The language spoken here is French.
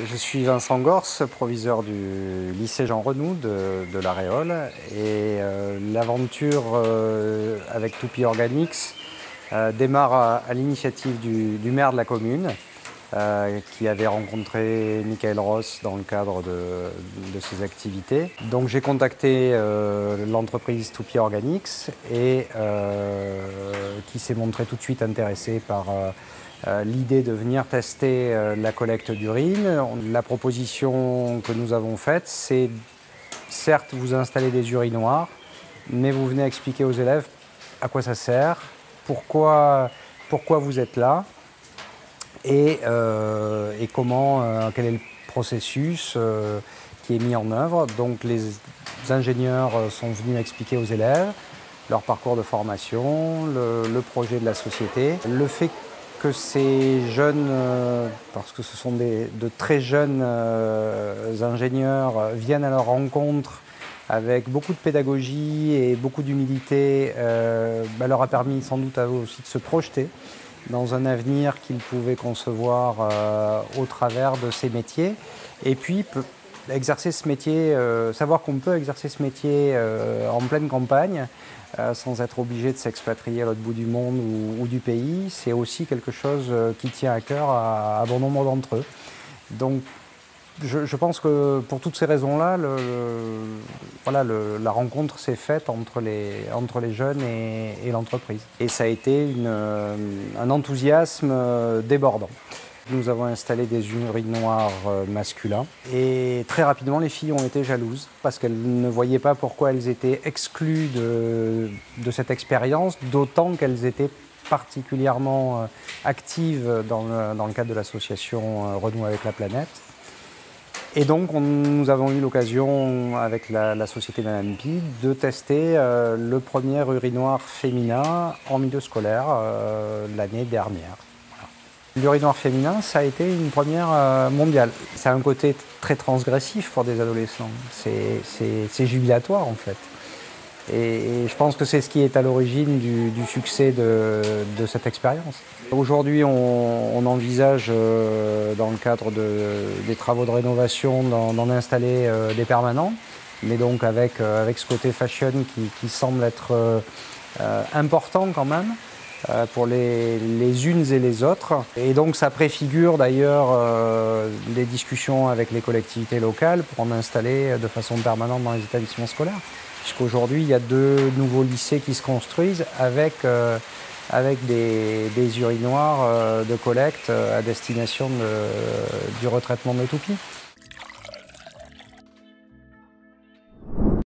Je suis Vincent Gors, proviseur du lycée Jean Renoux de La Réole. Et l'aventure avec Toupie Organics démarre à l'initiative du maire de la commune, qui avait rencontré Michael Ross dans le cadre de ses activités. Donc j'ai contacté l'entreprise Toupie Organics et qui s'est montré tout de suite intéressée par l'idée de venir tester la collecte d'urine. La proposition que nous avons faite, c'est certes vous installer des urinoirs, mais vous venez expliquer aux élèves à quoi ça sert, pourquoi vous êtes là et comment, quel est le processus qui est mis en œuvre. Donc les ingénieurs sont venus expliquer aux élèves leur parcours de formation, le projet de la société. Le fait que ces jeunes, parce que ce sont de très jeunes ingénieurs, viennent à leur rencontre avec beaucoup de pédagogie et beaucoup d'humilité, leur a permis sans doute à eux aussi de se projeter dans un avenir qu'ils pouvaient concevoir au travers de ces métiers. Et puis exercer ce métier, savoir qu'on peut exercer ce métier en pleine campagne, sans être obligé de s'expatrier à l'autre bout du monde ou du pays, c'est aussi quelque chose qui tient à cœur à bon nombre d'entre eux. Donc je pense que pour toutes ces raisons-là, la rencontre s'est faite entre les jeunes et l'entreprise. Et ça a été un enthousiasme débordant. Nous avons installé des urinoirs masculins et très rapidement les filles ont été jalouses parce qu'elles ne voyaient pas pourquoi elles étaient exclues de cette expérience, d'autant qu'elles étaient particulièrement actives dans le cadre de l'association Renouer avec la planète. Et donc nous avons eu l'occasion avec la société Madame Pi de tester le premier urinoir féminin en milieu scolaire l'année dernière. L'urinoir féminin, ça a été une première mondiale. Ça a un côté très transgressif pour des adolescents. C'est jubilatoire en fait. Et je pense que c'est ce qui est à l'origine du succès de cette expérience. Aujourd'hui, on envisage, dans le cadre des travaux de rénovation, d'en installer des permanents, mais donc avec ce côté fashion qui semble être important quand même. Pour les unes et les autres. Et donc ça préfigure d'ailleurs des discussions avec les collectivités locales pour en installer de façon permanente dans les établissements scolaires. Puisqu'aujourd'hui, il y a 2 nouveaux lycées qui se construisent avec des urinoirs de collecte à destination du retraitement de Toupie.